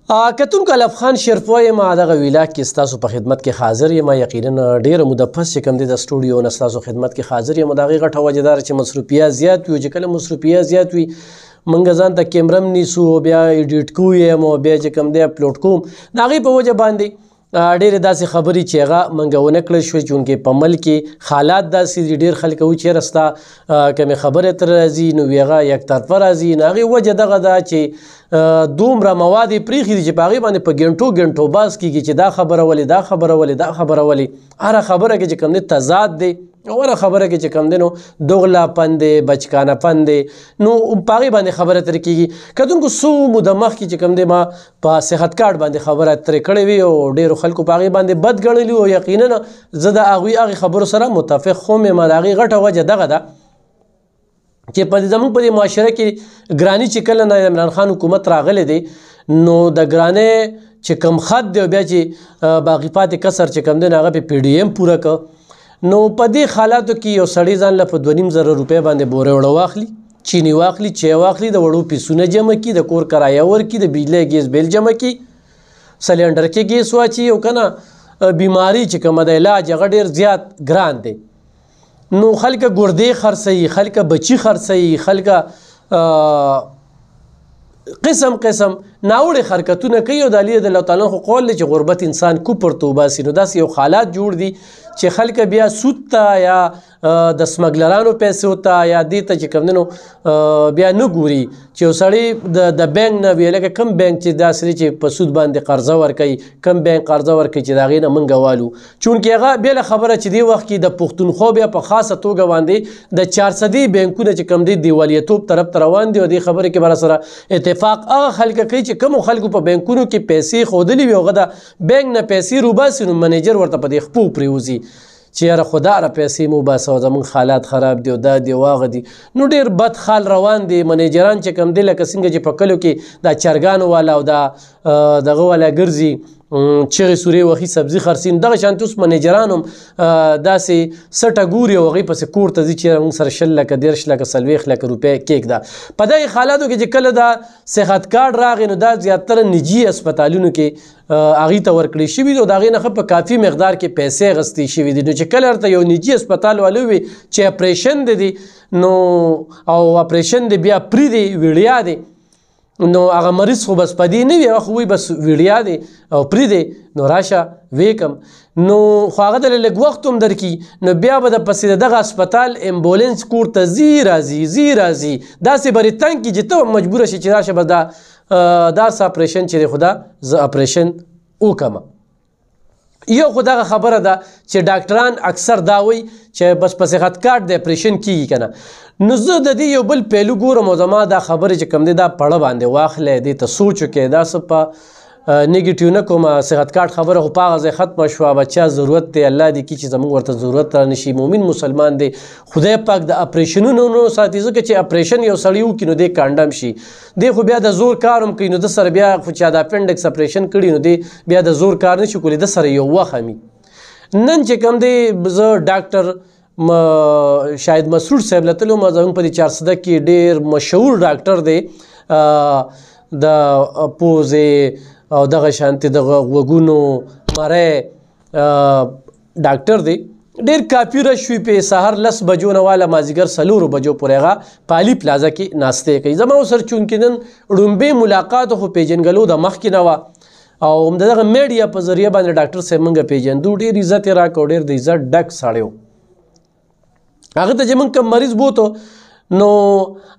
کتونکو الف خان شیرپوی یم دغه ویلاګ کې ستاسو په خدمت کې حاضر یم. یقینا ډېره موده پس چې کوم دی د سټوډیو نه ستاسو خدمت کې حاضر یم. د هغې غټه وجه دا چې مصروفیات زیات وي، چې کله مصروفیات زیات وي موږ ځان ته کیمره هم نیسو، بیا ایډیټ کوو یم او بیا چې کوم دی اپلوډ کوم. د هغې په وجه باندې ډېرې داسې خبرې چې هغه موږ ونه کړی شوې، چونکې په ملک کې حالات داسې دي. ډېر خلک وایي چېرې ستا کومې خبرې تر راځي نو هغه یک طرفه راځي. نو هغې وجه دغه ده چې دومره مواد یې پرېښي دي چې په هغې باندې په ګنټو ګنټو بحث کېږي چې دا خبره ولې، دا خبره ولې، دا خبره ولې. هره خبره کې چې کوم دی تضاد دی او هره خبره کې چې کوم دی نو دوغله پن دی، بچکانه پن دی، نو په هغې باندې خبره ترې کېږي. کتونکو څو موده مخکې چې کوم دی ما په صحت کارت باندې خبره ترې کړې وي او ډېرو خلکو په هغې باندې بد ګڼلي او یقینا زه د هغوی خبرو سره متفق هم یم. د هغې غټه وجه دغه ده چې په زموږ په دې معاشره کې ګراني چې کله نه عمران خان حکومت راغلی دی نو د ګرانۍ چې کم خط دی او بیا چې باقي پاتې کسر چې کم دی نو هغه په پی ډي ایم پوره کړ. نو په دې حالاتو کې یو سړی ځان له په 2,500 روپۍ باندې بورې وړه واخلي، چینی واخلي، چای واخلي، د وړو پیسونه جمع کړي، د کور کرایه ورکړي، د بجلی ګیس بیل جمع کړي، سلنډر کې ګیس واچي او که نه بیماري چې کومه د علاج هغه ډېر زیات ګران دی. نو خلک ګردې خرڅوي، خلک بچي خرڅوي، خلک قسم قسم ناوړې حرکتونه کوي او د علي رضی الله تعالی عنه خو قول دی چې غربت انسان کفر ته وباسي. نو داسې یو حالات جوړ دي چې خلک بیا سود ته یا د سمګلرانو پیسو ته یا دې ته چې کوم دی نو بیا نه ګوري چې یو سړی د بینک نه وي لکه کوم بینک چې داسې دی چې په سود باندې قرضه ورکوي، کوم بینک قرضه ورکوي چې د هغې نه موږ والو. چونکې هغه بېله خبره چې دې وخت کې د پښتونخوا بیا په خاصه توګه باندې د 400 بینکونه چې کوم دی دیوالیتوب طرف ته روان دي او دې خبرې کې به راسره اتفاق هغه خلک کوي چې کومو خلکو په بینکونو کې پیسې ښودلي وي هغه د بینک نه پیسې روباسي نو منیجر ورته په دې خپو پرېوځي چې یاره خدا را پیسې مو باسه او زموږ حالات خراب دي او دا دي او هغه دي. نو ډېر بد حال روان دي. منیجران چې کوم دی لکه څنګه چې په کلو کې دا چرګانو والا او دا دغه والا ګرځي چغې سورې وخي سبزي خرڅي، دغه شانتې اوس منیجران هم داسې سټه ګوري او هغې پسې کور ته ځي چې موږ سره 10 لکه 13 لکه 40 لکه روپۍ کېږده. په دغې حالاتو کې چې کله دا صحت کارډ راغی نو دا زیاتره نجي اسپتالونو کې هغې ته ورکړی شوي دي او د هغې نه ښه په کافي مقدار کې پیسې اخیستې شوي دي. نو چې کله ورته یو نجي اسپتال والا وي چې اپریشن دی نو او اپریشن دی بیا پرې دی ویړیا دی نو هغه مریض خو بس په دې نه وي، هغه خو وایي بس ویړیا دی او پرې دی نو راشه ویې کم نو خو هغه دله لږ وخت هم درکړي نو بیا به د پسې د دغه اسپتال امبولینس کور ته ځي راځي داسې به رې تنګ کړي چې ته مجبوره شي چې راشه بس دا څه اپریشن چې دی خو دا زه اپریشن وکړم. یو خو دغه خبره ده چې ډاکټران اکثر دا وایي چې بس په صحت کارت د اپریشن کېږي که نه. نو زه د دې یو بل پهلو ګورم او زما دا خبرې چې کوم دی دا پړه باندې واخلی دې ته سوچ وکړئ. دا څه په نیګیټیو نه کومه صحت کارت خبره خو په هغه ځای ختمه شوه. بچا ضرورت دی الله دې کړي چې زموږ ورته ضرورت را نشي. مؤمن مسلمان دی خدای پاک د اپریشنونو نه ساتي ځکه چې اپریشن یو سړی وکړي نو دی کانډم شي. دی خو بیا د زور کار هم کوي نو د سره بیا خو چا د اپنډکس اپریشن کړي نو دی بیا د زور کار نه شي کولی، د سره یو وخمي. نن چې کوم دی زه ډاکټر شاید مسرور صاحب لتلو ما زموږ په دې 400 کې ډېر مشهور ډاکټر دی د پوزې او دغه شانتې دغه غوږونو مری ډاکټر دی. ډېر کافي رش وي په سهار 10 بجو نه واله مازدیګر 4 بجو پورې هغه په علي پلازه کې ناستې کوي. زما ورسره چونکې نن ړومبۍ ملاقات خو پیژنګلو د مخکې نه وه او همدغه میډیا په ذریعه باندې ډاکټر صاحب موږ پیژندو. ډېر عزت یې راکړ، ډېر د عزت ډک سړی و. هغه ته چې موږ کوم مریض بوتو نو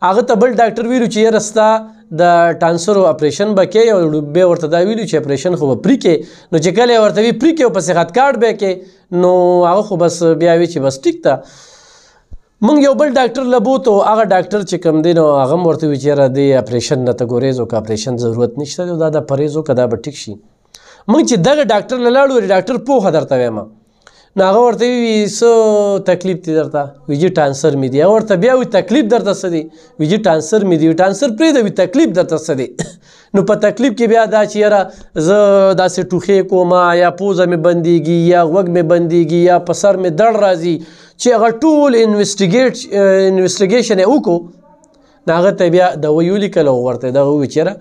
هغه ته بل ډاکټر ویلو چې یاره ستا د ټانسر اپریشن به کوې او بیا ورته دا ویلو چې اپریشن خو به پرې کې. نو چې کله یې ورته وي پرې کې او په صحت کارډ به کې نو هغه خو بس بیا وي چې بس ټیک ته. موږ یو بل ډاکټر له بوتو هغه ډاکټر چې کوم دی نو هغه هم ورته وي چې یاره دې اپریشن نه ته ګوریز وکړه، اپریشن ضرورت نشته دی، دا د پرهیز وکړه دا به ټیک شي. موږ چې دغه ډاکټر له لاړو ډاکټر پوهه درته وایم نو هغه ورته وي څه تکلیف دی درته؟ وي چې ټانسر مې دی. هغه ورته بیا وي تکلیف درته څه دی؟ وي چې ټانسر مې دی. ټانسر پرېږده وي تکلیف درته څه دی؟ نو په تکلیف کې بیا دا چې یاره زه داسې ټوخې کوم یا پوزه مې بندېږي یا غوږ مې بندېږي یا په سر مې دړ راځي چې هغه ټول انویسټیګیشن یې وکړو نو هغه ته بیا دوا یې ولیکله او ورته دغه وویل چې یاره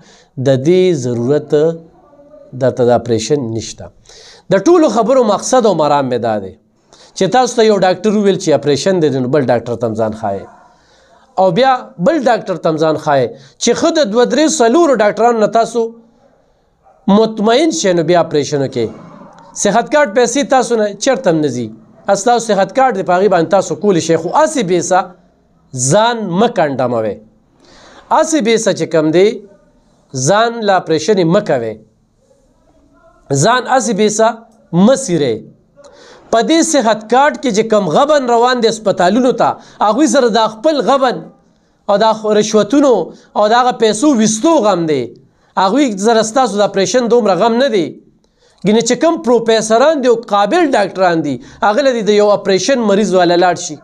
د دې ضرورت درته د اپریشن نشته. د ټولو خبرو مقصد او مرام مې دا دی چې تاسو ته یو ډاکټر وویل چې اپریشن دی نو بل ډاکټر ته هم ځان ښایې او بیا بل ډاکټر ته هم ځان ښایې چې ښه د 2 3 4 ډاکټرانو نه تاسو مطمئن شئ نو بیا اپریشن وکړئ. صحت کارت پیسې تاسو نه چېرته هم نه ځي، تاسو صحت کارت دی په هغې باندې تاسو کولی شئ، خو هسې بیسه ځان مه کنډموئ، هسې بیسه چې کوم دی ځان له اپریشن یې مه کوئ، ځان هسې بیسه مه څیرئ. په دې صحت کارت کې چې کوم غبن روان دی هسپتالونو ته هغوی سره دا خپل غبن او دا رشوتونو او د هغه پیسو ویستو غم دی، هغوی سره ستاسو د اپریشن دومره غم نه دی. ګینې چې کوم پروفیسران دي او قابل ډاکټران دي هغه له د یو اپریشن مریض والا لاړ شي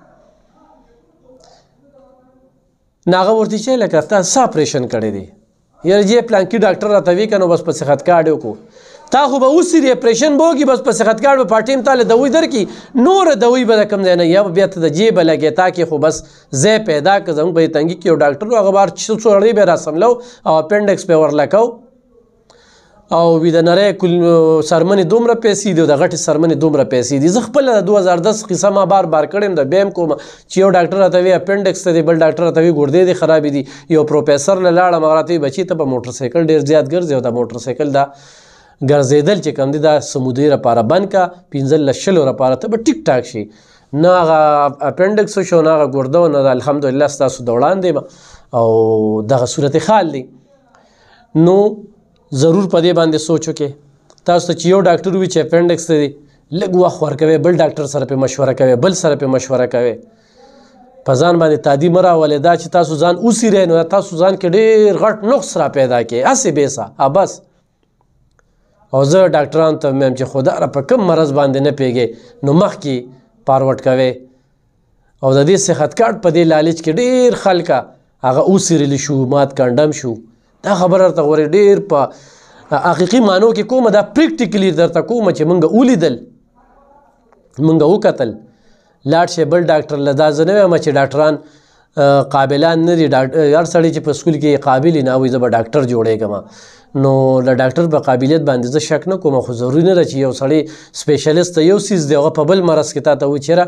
نو هغه ورته چې لکه تا څه اپریشن کړی دی، یاره جې پلانکي ډاکټر راته وي که نو بس په صحت کارډ یې وکړو، تا خو به اوسې اپریشن به وکړي بس په صحت کارډ به پارټیم تاله دوی درکړي، نوره دوی به د کوم ځای نه یا به بیا ته د جې به لګې تا کې خو بس ځای پیدا که زموږ په تنګي کې یو ډاکټر و هغه به هر څو سړی به یې راسملو او اپنډکس به یې ورلکو او وي د نری سرمنې دومره پیسې دي او د غټې سرمنې دومره پیسې دي. زه خپله د 2010 قصه ما بار کړې یم، د بیا هم کوم چې یو ډاکټر راته وي اپنډکس ته دی، بل ډاکټر راته وي ګردې دي خرابې دي، یو پروفیسر له لاړم هغه راته وي بچي ته په موټر سایکل ډېر زیات ګرځې او دا موټر سایکل دا ګرځېدل چې کوم دي دا سمودی لپاره بند کا 15 لپاره ته به ټیک ټاک شي. نه هغه اپنډکس شو نه هغه ګرده و نه الحمدلله ستاسو د وړاندې یم او دغه صورت حال دی. نو ضرور په دې باندې سوچ وکړئ. تاسو ته چې یو ډاکټر وي چې اپنډکس ته دی لږ وخت ورکوئ، بل ډاکټر سره پرې مشوره کوئ، بل سره پرې مشوره کوئ، په ځان باندې تادي مه راولئ. دا چې تاسو ځان وڅیرئ نو تاسو ځان کې ډېر غټ نقص را پیدا کړئ، هسې بیسه بس. او زه ډاکټرانو ته وایم چې خداره په کوم مرض باندې نه پوهېږئ نو مخکې فارورډ کوئ او د دې صحت کارت په دې لالچ کې ډېر خلکه هغه وڅیرلی شو، مات کنډم شو. دا خبره درته غواړي ډېر په حقیقي معنو کې کومه دا پریکټیکلی درته کومه چې موږ ولیدل موږ وکتل. لاړ شئ بل ډاکټر له دا زه نه وایم چې ډاکټران قابلان نه دي، هر سړی چې په سکول کې قابل وي نه وایي زه به ډاکټر جوړېږم، نو له ډاکټر په قابلیت باندې زه شک نه کوم، خو ضروري نه ده چې یو سړی سپیشلیست یو څیز دی هغه په بل مرض کې تا ته وایي چېرې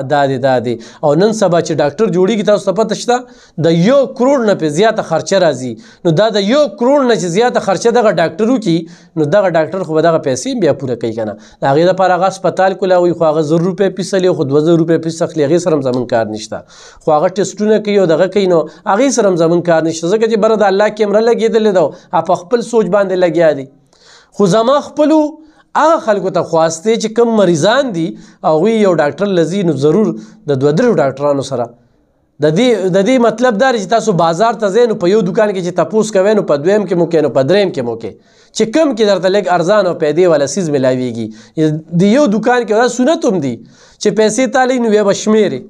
دا دی دا دی. او نن سبا چې ډاکټر جوړېږي تاسو ته پته شته د 1 کروڑ نه پې زیاته خرچه راځي، نو دا د 1 کروڑ نه چې زیاته خرچه دغه ډاکټر وکړي نو دغه ډاکټر خو به دغه پیسې بیا پوره کوي که نه، د هغې دپاره هغه هسپتال کولاوي خو هغه 1000 روپۍ فیس اخلي خو 2000 روپۍ فیس اخلي، هغې سره هم زموږ کار نشته، خو هغه ټسټونه کوي او دغه کوي نو هغې سره هم زموږ کار نشته، ځکه چې بره د الله کیمره لګېدلې ده او په خپل سوچ باندې لګیا دي. خو زما خپلو هغه خلکو ته خواست دی چې کوم مریضان دي هغوی یو ډاکټر لځي نو ضرور د 2 3 ډاکټرانو سره د دې مطلب دا دی چې تاسو بازار ته ځئ نو په یو دوکان کې چې تپوس کوئ نو په دویم کې مو کوئ نو په دریم کې مو کوئ چې کوم کې درته لږ ارزان او پیدې والا څیز میلاویږي. د یو دوکان کې دا سنت هم دي چې پیسې تالی نو بیا به شمېرې،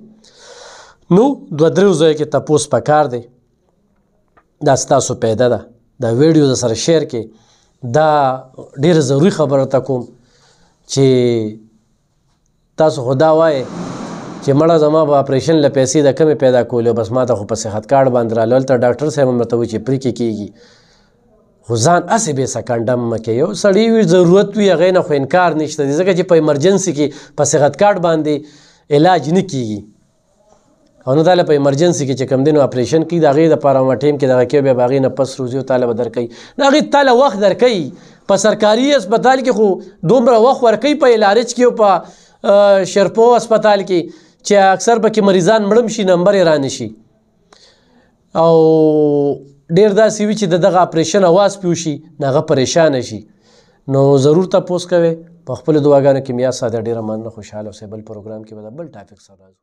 نو 2 3 ځایو کې تپوس پکار دی. دا ستاسو پیدا ده، دا ویډیو د سره شیر کې دا ډېره ضروري خبره ته کوم چې تاسو خو دا وایئ چې مړه زما به اپریشن له پیسې د کمې پیدا کولې بس ما ته خو په صحت کارډ باندې رالو، هلته ډاکټر صاحب هم راته وایي چې پرې کې کېږي، خو ځان هسې بې سکنډم مه کوې. یو سړی وي ضرورت وي هغې نه خو انکار نشته دی، ځکه چې په ایمرجنسي کې په صحت کارډ باندې علاج نه کېږي او نه تاله په ایمرجنسي کې چې کوم دی نو اپریشن کوي د هغې دپاره هغه ټایم کې دغه کوي بیا به هغې نه پس روزي او تاله به درکوي نو هغې تاله وخت درکوي. په سرکاري اسپتال کې خو دومره وخت ورکوي په LRH کې او په شرپو اسپتال کې چې اکثر پکې مریضان مړم شي نمبر یې رانشي او ډېر داسې وي چې د دغه اپریشن اواز پې وشي نو هغه پریشانه شي. نو ضرور تپوس کوئ، په خپلو دعاګانو کې مې یاد ساته. ډېره مننه، خوشحاله اوسئ. بل پروګرام کې به د بل ټاپک سره راځو.